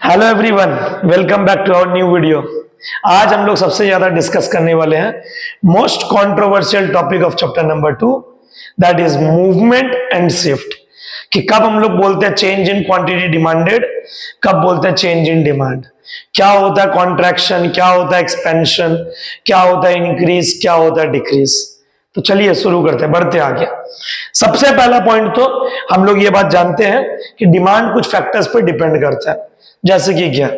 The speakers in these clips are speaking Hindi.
Hello everyone, welcome back to our new video. आज हम लोग सबसे ज्यादा डिस्कस करने वाले हैं most controversial topic of chapter number 2, that is movement and shift. कि कब हम लोग बोलते हैं चेंज इन क्वांटिटी डिमांडेड, कब बोलते हैं चेंज इन डिमांड, क्या होता है कॉन्ट्रैक्शन, क्या होता है एक्सपेंशन, क्या होता है इंक्रीज, क्या होता है डिक्रीज। तो चलिए शुरू करते हैं, बढ़ते आगे। सबसे पहला पॉइंट तो हम लोग ये बात जानते हैं कि डिमांड कुछ फैक्टर्स पर डिपेंड करता है। जैसे कि क्या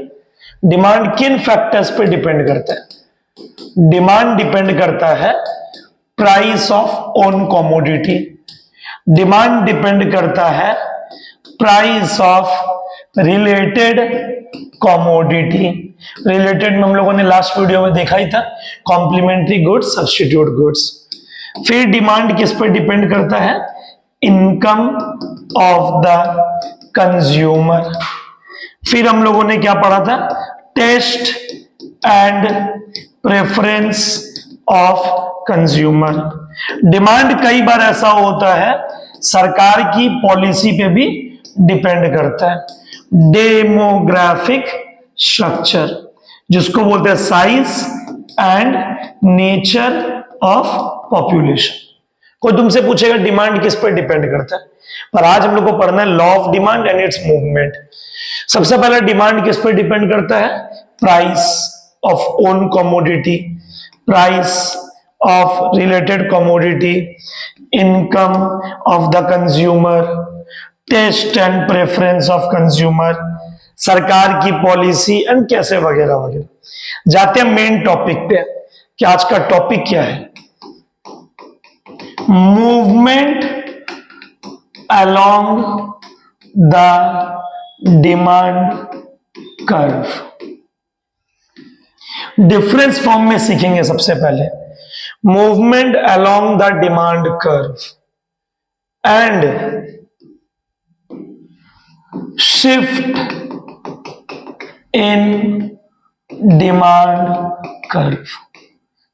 डिमांड किन फैक्टर्स पे डिपेंड करता है? डिमांड डिपेंड करता है price of own commodity, demand depend करता है price of related commodity. Related में हम लोगों ने लास्ट वीडियो में देखा ही था, कॉम्प्लीमेंट्री गुड्स, सब्स्टिट्यूट गुड्स। फिर डिमांड किस पर डिपेंड करता है? Income of the consumer. फिर हम लोगों ने क्या पढ़ा था? Taste and preference of consumer. Demand कई बार ऐसा होता है सरकार की पॉलिसी पे भी डिपेंड करता है। डेमोग्राफिक स्ट्रक्चर, जिसको बोलते हैं size and nature of population. कोई तुमसे पूछेगा डिमांड किस पर डिपेंड करता है, पर आज हम लोग को पढ़ना है law of demand and its movement. सबसे पहला डिमांड किस पर डिपेंड करता है? Price of own commodity, price of related commodity, income of the consumer, taste and preference of consumer, सरकार की पॉलिसी एंड कैसे वगैरह वगैरह। जाते हैं मेन टॉपिक पे कि आज का टॉपिक क्या है। Movement along the demand curve. Difference form में सीखेंगे सबसे पहले। Movement along the demand curve and shift in demand curve.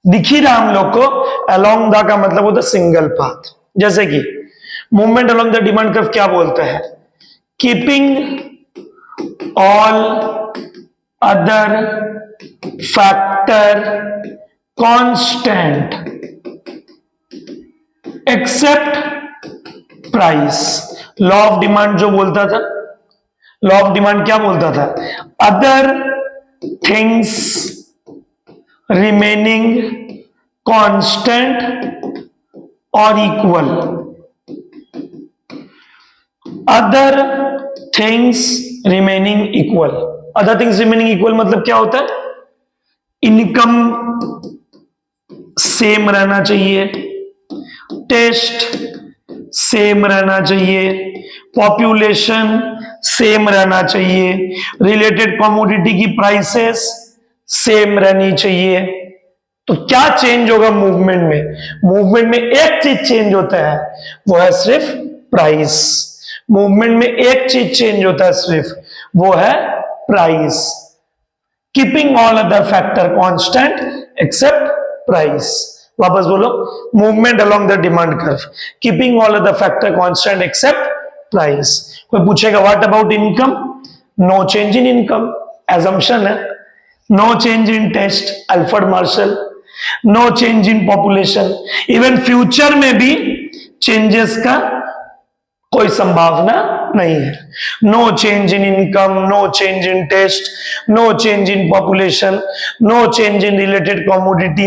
दिख ही रहा हम लोग को, अलोंग द का मतलब होता है सिंगल पाथ। जैसे कि movement along the demand curve क्या बोलता है? Keeping all other factor constant except price। Law of demand जो बोलता था, लॉ ऑफ डिमांड क्या बोलता था? अदर थिंग्स रिमेनिंग कांस्टेंट और equal. Other things remaining equal. Other things remaining equal मतलब क्या होता है? इनकम सेम रहना चाहिए, टेस्ट सेम रहना चाहिए, पॉपुलेशन सेम रहना चाहिए, रिलेटेड कमोडिटी की प्राइसेस सेम रहनी चाहिए। तो क्या चेंज होगा मूवमेंट में? मूवमेंट में एक चीज चेंज होता है, वो है सिर्फ प्राइस। मूवमेंट में एक चीज चेंज होता है सिर्फ, वो है price. Keeping all other factor constant except price. वापस बोलो, movement along the demand curve, keeping all other factor constant except price. कोई पूछेगा what about income? No change in income, assumption है। No change in taste, Alfred Marshall. No change in population, even future में भी चेंजेस का कोई संभावना नहीं है। No change in income, no change in taste, no change in population, no change in related commodity,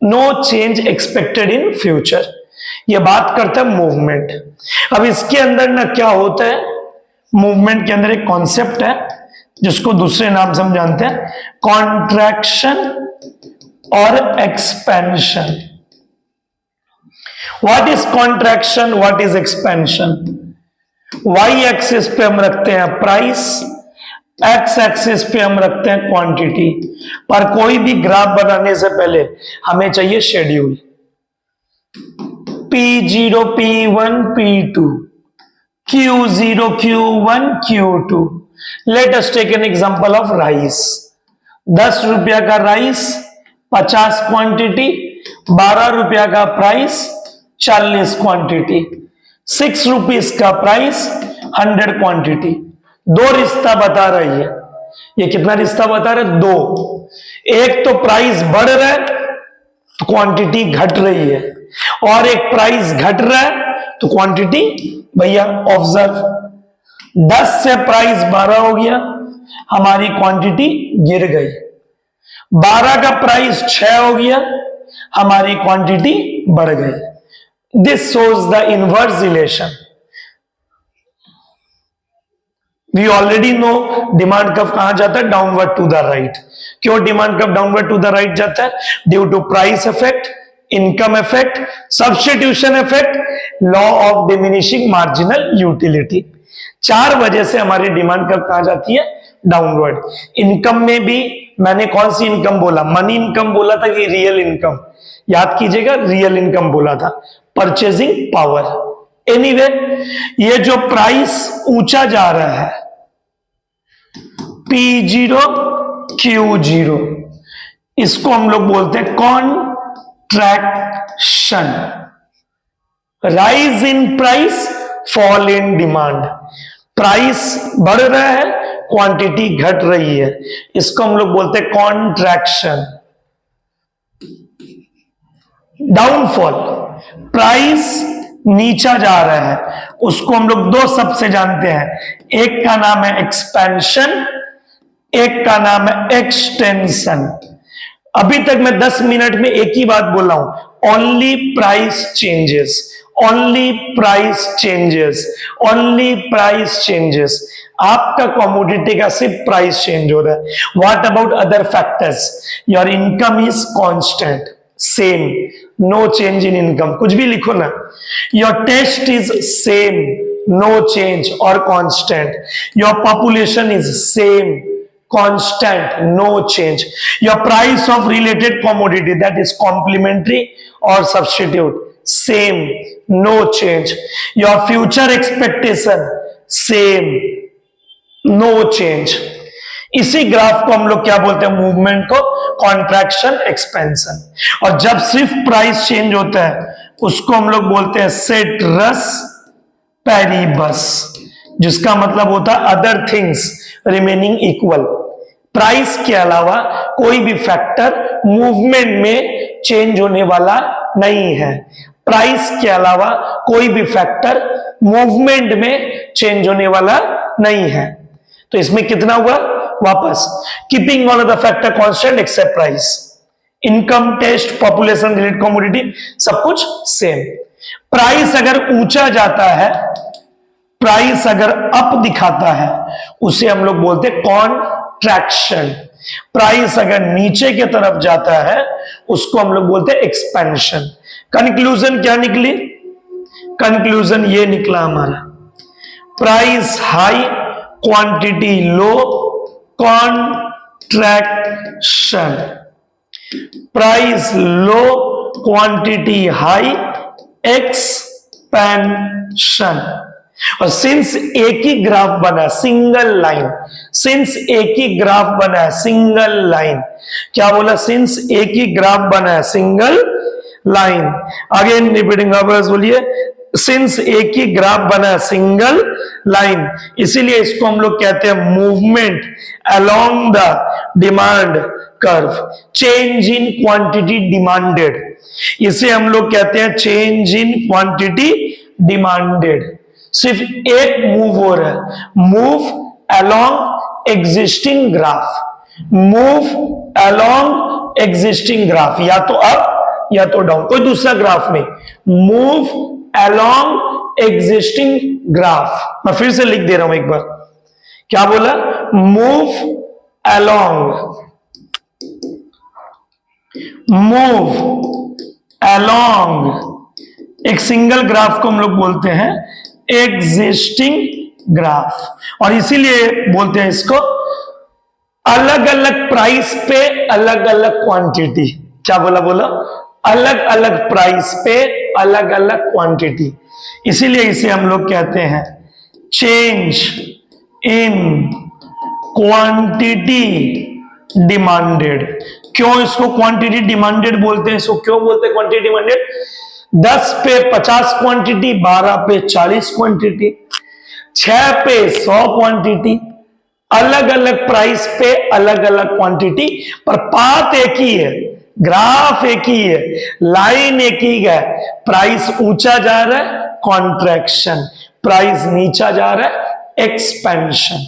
no change expected in future. ये बात करता है मूवमेंट। अब इसके अंदर ना क्या होता है? मूवमेंट के अंदर एक कॉन्सेप्ट है जिसको दूसरे नाम से हम जानते हैं कॉन्ट्रैक्शन और expansion. What is contraction? What is expansion? Y axis पे हम रखते हैं प्राइस, X एक्सिस पे हम रखते हैं क्वांटिटी। पर कोई भी ग्राफ बनाने से पहले हमें चाहिए schedule. P0 P1 P2, Q0 Q1 Q2। Let us take an example of rice. 10 रुपया का राइस, 50 क्वांटिटी, 12 रुपया का प्राइस, 40 क्वांटिटी, 6 रुपीस का प्राइस, 100 क्वांटिटी। दो रिश्ता बता रही है। ये कितना रिश्ता बता रहा है? दो। एक तो प्राइस बढ़ रहा है तो क्वांटिटी घट रही है, और एक प्राइस घट रहा है तो क्वांटिटी, भैया ऑब्जर्व, 10 से प्राइस 12 हो गया, हमारी क्वांटिटी गिर गई। 12 का प्राइस 6 हो गया, हमारी क्वांटिटी बढ़ गई। This shows the inverse relation. We already know demand curve कहां जाता है? Downward to the right. क्यों demand curve downward to the right जाता है? Due to price effect, income effect, substitution effect, law of diminishing marginal utility. 4 वजह से हमारी डिमांड कर्व कहां जाती है? डाउनवर्ड। इनकम में भी मैंने कौन सी इनकम बोला? मनी इनकम बोला था कि रियल इनकम? याद कीजिएगा, रियल इनकम बोला था। Purchasing power. एनीवे, ये जो प्राइस ऊंचा जा रहा है, P0 Q0, इसको हम लोग बोलते हैं contraction. Rise in price, fall in demand. Price बढ़ रहा है, क्वांटिटी घट रही है, इसको हम लोग बोलते हैं कॉन्ट्रैक्शन। डाउनफॉल, प्राइस नीचा जा रहा है, उसको हम लोग दो शब्द से जानते हैं। एक का नाम है एक्सपेंशन, एक का नाम है एक्सटेंशन। अभी तक मैं 10 मिनट में एक ही बात बोला हूं, only price changes, only price changes, only price changes. आपका कमोडिटी का सिर्फ प्राइस चेंज हो रहा है। What about other factors? Your income is constant, same, no change in income, कुछ भी लिखो ना। Your taste is same, no change और constant. Your population is same, constant, no change. Your price of related commodity, that is complementary or substitute, same, no change. Your future expectation, same, no change. इसी ग्राफ को हम लोग क्या बोलते हैं? मूवमेंट को कॉन्ट्रैक्शन, एक्सपेंशन। और जब सिर्फ प्राइस चेंज होता है उसको हम लोग बोलते हैं सेटरस पैरिबस, जिसका मतलब होता है other things remaining equal. Price के अलावा कोई भी फैक्टर मूवमेंट में चेंज होने वाला नहीं है। प्राइस के अलावा कोई भी फैक्टर मूवमेंट में चेंज होने वाला नहीं है। तो इसमें कितना हुआ? वापस, keeping all of the factor constant except price. Income, taste, population, related commodity, सब कुछ सेम। प्राइस अगर ऊंचा जाता है, प्राइस अगर अप दिखाता है, उसे हम लोग बोलते हैं कॉन्ट्रैक्शन। प्राइस अगर नीचे की तरफ जाता है उसको हम लोग बोलते हैं एक्सपेंशन। कंक्लूजन क्या निकली? कंक्लूजन ये निकला हमारा, प्राइस हाई, क्वांटिटी लो, कॉन्ट्रैक्शन। प्राइस लो, क्वांटिटी हाई, एक्सपेंशन। और सिंस एक ही ग्राफ बना, सिंगल लाइन, सिंस एक ही ग्राफ बना है, सिंगल लाइन, क्या बोला? सिंस एक ही ग्राफ बना है, single line. Again repeating words बोलिए, सिंस एक ही ग्राफ बना है, सिंगल लाइन, इसीलिए इसको हम लोग कहते हैं movement along the demand curve, change in quantity demanded. इसे हम लोग कहते हैं चेंज इन क्वांटिटी डिमांडेड। सिर्फ एक मूव हो रहा है, move along existing graph, move along existing graph, या तो अप या तो डाउन, कोई दूसरा ग्राफ नहीं, मूव अलोंग एग्जिस्टिंग ग्राफ। मैं फिर से लिख दे रहा हूं एक बार, क्या बोला? मूव अलोंग, मूव अलोंग, एक सिंगल ग्राफ को हम लोग बोलते हैं एग्जिस्टिंग ग्राफ। और इसीलिए बोलते हैं इसको अलग अलग प्राइस पे अलग अलग क्वांटिटी। क्या बोला? बोला अलग अलग प्राइस पे अलग अलग क्वांटिटी, इसीलिए इसे हम लोग कहते हैं चेंज इन क्वांटिटी डिमांडेड। क्यों इसको क्वांटिटी डिमांडेड बोलते हैं? इसको क्यों बोलते हैं क्वांटिटी डिमांडेड? 10 पे 50 क्वांटिटी, 12 पे 40 क्वांटिटी, 6 पे 100 क्वांटिटी, अलग अलग प्राइस पे अलग अलग क्वांटिटी, पर पाथ एक ही है, ग्राफ एक ही है, लाइन एक ही है। प्राइस ऊंचा जा रहा है कॉन्ट्रैक्शन, प्राइस नीचा जा रहा है expansion.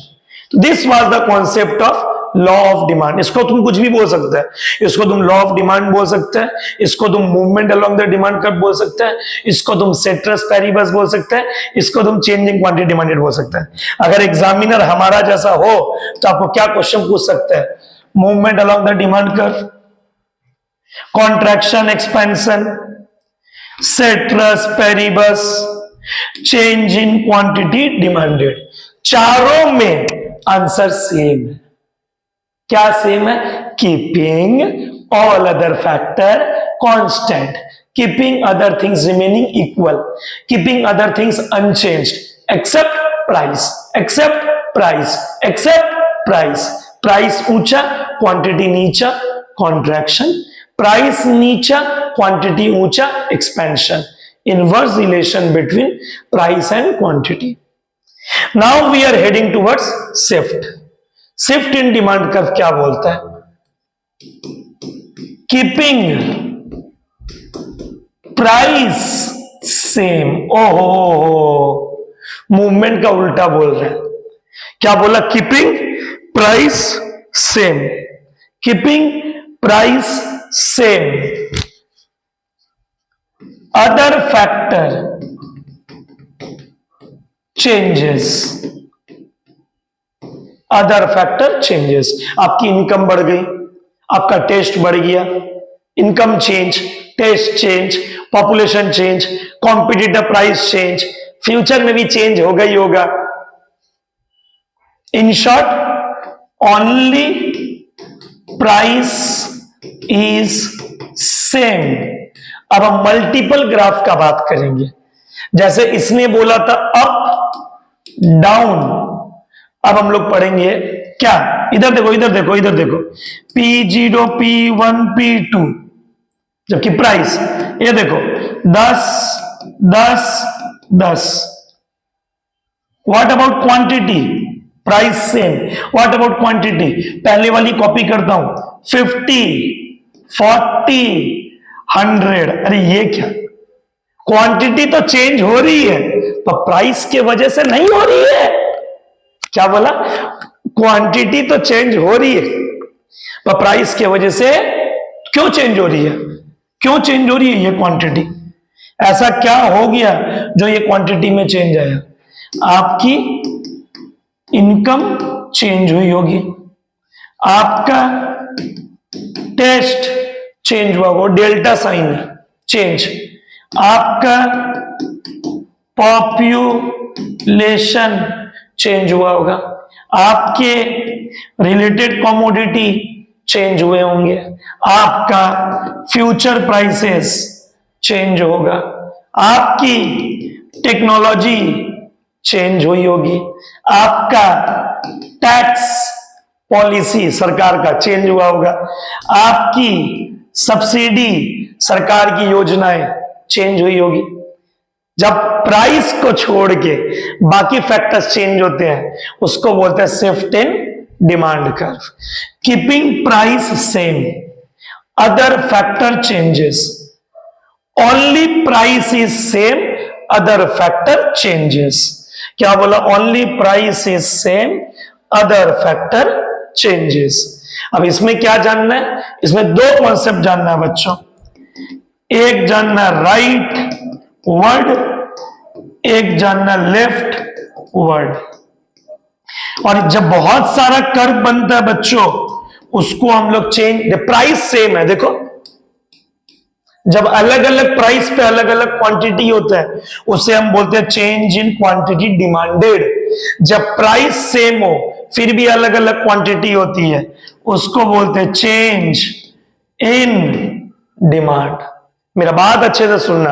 This was the concept of law of demand. इसको तुम कुछ भी बोल सकते हैं, इसको तुम लॉ ऑफ डिमांड बोल सकते हैं, इसको तुम movement along the demand curve बोल सकते हैं, इसको तुम सेट्रस पेरिबस बोल सकते हैं, इसको तुम चेंजिंग क्वांटिटी डिमांडेड बोल सकते हैं। अगर एग्जामिनर हमारा जैसा हो तो आपको क्या क्वेश्चन पूछ सकते हैं? Movement along the demand curve, contraction expansion, ceteris paribus, change in quantity demanded. चारों में आंसर सेम है। क्या सेम है? Keeping all other factor constant, keeping other things remaining equal, keeping other things unchanged except price, except price, except price. Price ऊंचा क्वांटिटी नीचा कॉन्ट्रैक्शन, प्राइस नीचा क्वांटिटी ऊंचा expansion. Inverse relation between price and quantity. Now we are heading towards shift. Shift in demand curve क्या बोलता है? Keeping price same. ओहो, मूवमेंट का उल्टा बोल रहे हैं। क्या बोला? Keeping price same, keeping price same, other factor changes, other factor changes. आपकी इनकम बढ़ गई, आपका टेस्ट बढ़ गया, income change, taste change, population change, competitive price change, future में भी चेंज होगा ही होगा। In short only price is same. अब हम मल्टीपल ग्राफ का बात करेंगे। जैसे इसने बोला था अप डाउन, अब हम लोग पढ़ेंगे क्या? इधर देखो, इधर देखो, इधर देखो, P0, P1, P2, जबकि प्राइस ये देखो 10 10 10। What about quantity? Price same. What about quantity? पहले वाली कॉपी करता हूं, 50 40 100। अरे ये क्या? क्वांटिटी तो चेंज हो रही है, पर प्राइस के वजह से नहीं हो रही है। क्या बोला? क्वांटिटी तो चेंज हो रही है, पर प्राइस के वजह से क्यों चेंज हो रही है? क्यों चेंज हो रही है ये क्वांटिटी? ऐसा क्या हो गया जो ये क्वांटिटी में चेंज आया? आपकी इनकम चेंज हुई होगी, आपका टेस्ट चेंज हुआ होगा, डेल्टा साइन चेंज, आपका पॉपुलेशन चेंज हुआ होगा, आपके रिलेटेड कमोडिटी चेंज हुए होंगे, आपका फ्यूचर प्राइसेस चेंज होगा, आपकी टेक्नोलॉजी चेंज हुई होगी, आपका टैक्स पॉलिसी सरकार का चेंज हुआ होगा, आपकी सब्सिडी सरकार की योजनाएं चेंज हुई होगी। जब प्राइस को छोड़ के बाकी फैक्टर्स चेंज होते हैं उसको बोलते हैं shift in demand curve. Keeping price same, other factor changes, only price is same, other factor changes. क्या बोला? Only price is same, other factor changes. अब इसमें क्या जानना है? इसमें दो कॉन्सेप्ट जानना है बच्चों। एक जानना राइट वर्ड, एक जानना लेफ्ट वर्ड। और जब बहुत सारा कर्व बनता है बच्चों, उसको हम लोग चेंज, प्राइस सेम है, देखो जब अलग अलग प्राइस पे अलग अलग क्वांटिटी होता है उसे हम बोलते हैं चेंज इन क्वांटिटी डिमांडेड। जब प्राइस सेम हो फिर भी अलग अलग क्वांटिटी होती है उसको बोलते हैं चेंज इन डिमांड। मेरा बात अच्छे से सुनना,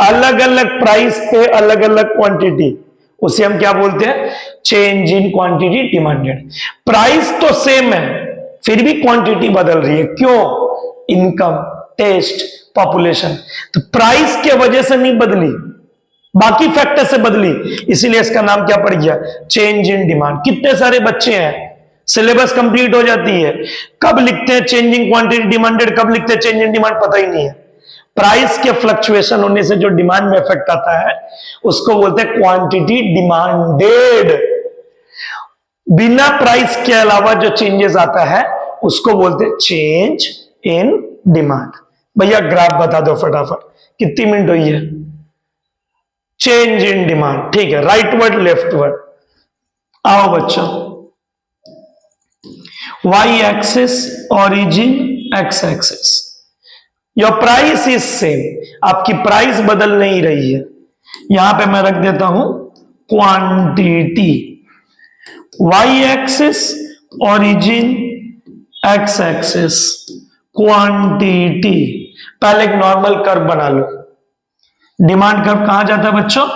अलग अलग प्राइस पे अलग अलग क्वांटिटी उसे हम क्या बोलते हैं? Change in quantity demanded. Price तो सेम है फिर भी क्वांटिटी बदल रही है, क्यों? Income, taste, population. तो प्राइस के वजह से नहीं बदली, बाकी फैक्टर से बदली, इसीलिए इसका नाम क्या पड़ गया, चेंज इन डिमांड। कितने सारे बच्चे हैं, सिलेबस कंप्लीट हो जाती है, कब लिखते हैं चेंजिंग क्वांटिटी डिमांडेड, कब लिखते हैं चेंज इन डिमांड, पता ही नहीं है। प्राइस के फ्लक्चुएशन होने से जो डिमांड में इफेक्ट आता है उसको बोलते हैं क्वांटिटी डिमांडेड। बिना प्राइस के अलावा जो चेंजेस आता है उसको बोलते हैं चेंज इन डिमांड। भैया ग्राफ बता दो फटाफट, कितनी मिनट हुई है। चेंज इन डिमांड, ठीक है, राइट वर्ड लेफ्ट वर्ड। आओ बच्चों, Y axis origin, X axis, your price is same, आपकी प्राइस बदल नहीं रही है। यहां पे मैं रख देता हूं quantity, Y axis origin, X axis quantity. पहले एक नॉर्मल कर्व बना लो। डिमांड कर्व कहां जाता है बच्चों,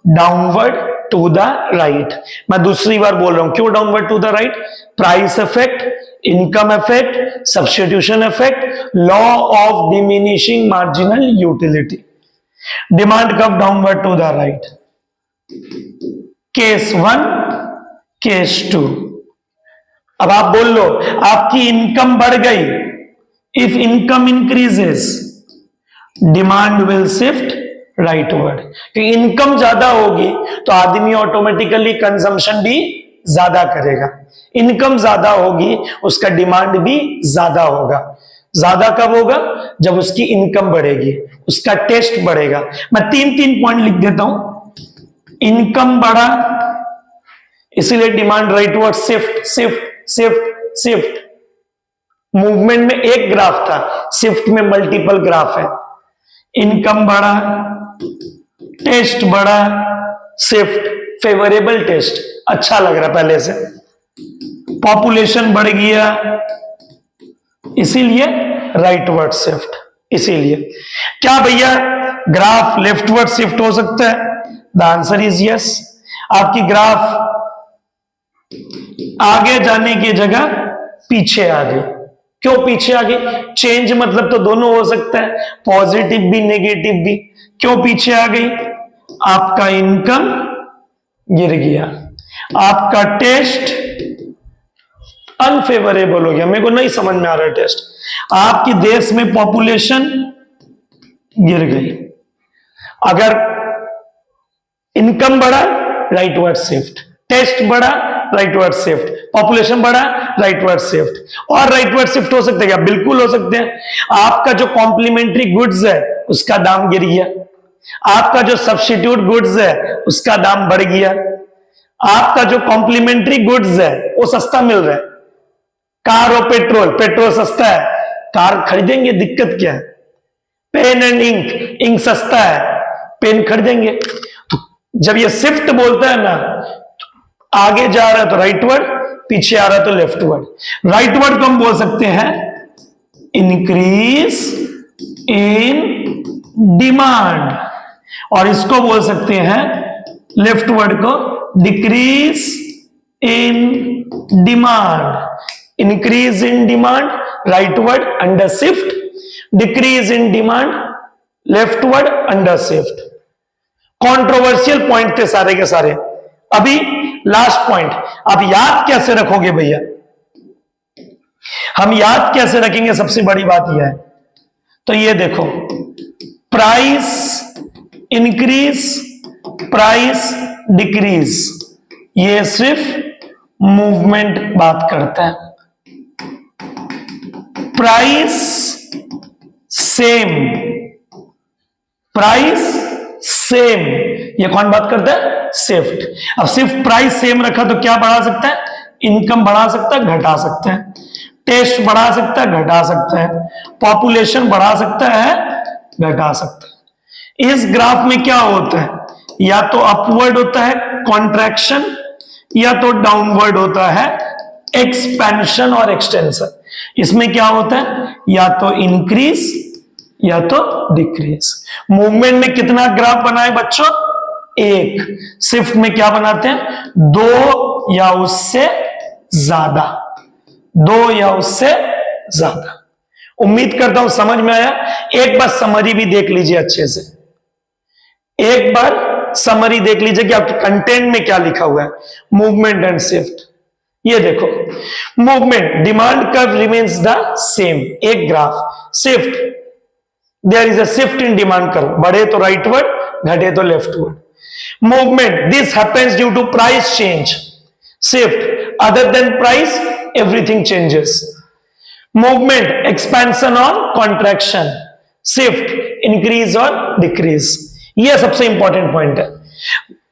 डाउनवर्ड टू द राइट। मैं दूसरी बार बोल रहा हूं, क्यों downward to the right, price effect, income effect, substitution effect, law of diminishing marginal utility. Demand curve downward to the right, case 1, case 2। अब आप बोल लो आपकी इनकम बढ़ गई, if income increases demand will shift rightward. क्योंकि इनकम ज्यादा होगी तो आदमी ऑटोमेटिकली कंजम्पशन भी ज्यादा करेगा, इनकम ज्यादा होगी उसका डिमांड भी ज्यादा होगा। ज्यादा कब होगा, जब उसकी इनकम बढ़ेगी, उसका टेस्ट बढ़ेगा। मैं 3 पॉइंट लिख देता हूं, इनकम बढ़ा इसीलिए demand rightward shift shift shift shift. Movement में एक ग्राफ था, शिफ्ट में मल्टीपल ग्राफ है। इनकम बढ़ा, टेस्ट बढ़ा, शिफ्ट, फेवरेबल टेस्ट, अच्छा लग रहा पहले से, पॉपुलेशन बढ़ गया इसीलिए राइटवर्ड शिफ्ट। इसीलिए क्या भैया ग्राफ लेफ्टवर्ड शिफ्ट हो सकता है, द आंसर इज यस। आपकी ग्राफ आगे जाने की जगह पीछे आ गई। क्यों पीछे आ गई, चेंज मतलब तो दोनों हो सकता है, पॉजिटिव भी नेगेटिव भी। क्यों पीछे आ गई, आपका इनकम गिर गया, आपका टेस्ट अनफेवरेबल हो गया, मेरे को नहीं समझ में आ रहा है टेस्ट, आपकी देश में पॉपुलेशन गिर गई। अगर इनकम बढ़ा राइटवर्ड शिफ्ट, टेस्ट बढ़ा राइटवर्ड शिफ्ट, पॉपुलेशन बढ़ा राइटवर्ड शिफ्ट। और राइटवर्ड शिफ्ट हो सकते हैं क्या, बिल्कुल हो सकते हैं। आपका जो कॉम्प्लीमेंट्री गुड्स है उसका दाम गिर गया, आपका जो सब्स्टिट्यूट गुड्स है उसका दाम बढ़ गया, आपका जो कॉम्प्लीमेंट्री गुड्स है वो सस्ता मिल रहा है। कार और पेट्रोल, पेट्रोल सस्ता है, कार खरीदेंगे, दिक्कत क्या है। पेन एंड इंक, इंक सस्ता है, पेन खरीदेंगे। तो जब ये शिफ्ट बोलता है ना, तो आगे जा रहा है तो राइटवर्ड, पीछे आ रहा है तो लेफ्टवर्ड। राइटवर्ड को हम बोल सकते हैं इंक्रीज इन डिमांड, और इसको बोल सकते हैं लेफ्टवर्ड को decrease in demand. Increase in demand rightward under shift, decrease in demand leftward under shift. Controversial point थे सारे के सारे। अभी लास्ट पॉइंट, आप याद कैसे रखोगे भैया, हम याद कैसे रखेंगे, सबसे बड़ी बात यह है। तो ये देखो, प्राइस इंक्रीज, प्राइस डिक्रीज, ये सिर्फ मूवमेंट बात करता है। प्राइस सेम, प्राइस सेम, ये कौन बात करता है, शिफ्ट। अब सिर्फ प्राइस सेम रखा तो क्या बढ़ा सकता है, इनकम बढ़ा सकता है, घटा सकता है, टेस्ट बढ़ा सकता है, घटा सकता है, पॉपुलेशन बढ़ा सकता है, घटा सकता है। इस ग्राफ में क्या होता है, या तो अपवर्ड होता है कॉन्ट्रैक्शन, या तो डाउनवर्ड होता है एक्सपेंशन और एक्सटेंशन। इसमें क्या होता है, या तो इंक्रीज या तो डिक्रीज। मूवमेंट में कितना ग्राफ बनाए बच्चों, एक। शिफ्ट में क्या बनाते हैं, दो या उससे ज्यादा, दो या उससे ज्यादा। उम्मीद करता हूं समझ में आया। एक बार समरी भी देख लीजिए अच्छे से, एक बार समरी देख लीजिए कि आपके कंटेंट में क्या लिखा हुआ है। मूवमेंट एंड शिफ्ट, ये देखो movement, demand curve remains the same, एक graph. Shift, there is a shift in demand curve, बढ़े तो राइटवर्ड, घटे तो leftward. Movement, this happens due to price change. Shift, other than price everything changes. Movement, expansion और कॉन्ट्रैक्शन। शिफ्ट, इंक्रीज और डिक्रीज। यह सबसे इंपॉर्टेंट पॉइंट है।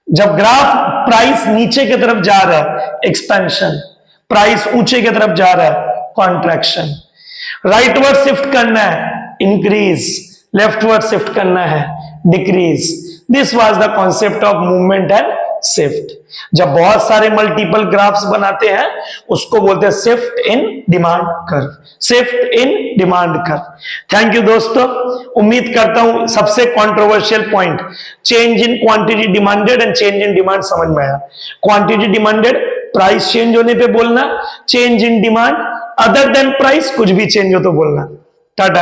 जब ग्राफ प्राइस नीचे की तरफ जा रहा है एक्सपेंशन, प्राइस ऊंचे की तरफ जा रहा है कॉन्ट्रैक्शन। राइटवर्ड शिफ्ट करना है इंक्रीज, लेफ्टवर्ड शिफ्ट करना है decrease. This was the concept of movement and shift. जब बहुत सारे मल्टीपल ग्राफ्स बनाते हैं उसको बोलते हैं shift in demand curve, shift in demand curve. Thank you दोस्तों, उम्मीद करता हूं सबसे controversial point change in quantity demanded and change in demand समझ में आया। क्वांटिटी डिमांडेड, प्राइस चेंज होने पे बोलना, change in demand, other than price, कुछ भी चेंज हो तो बोलना। टाटा।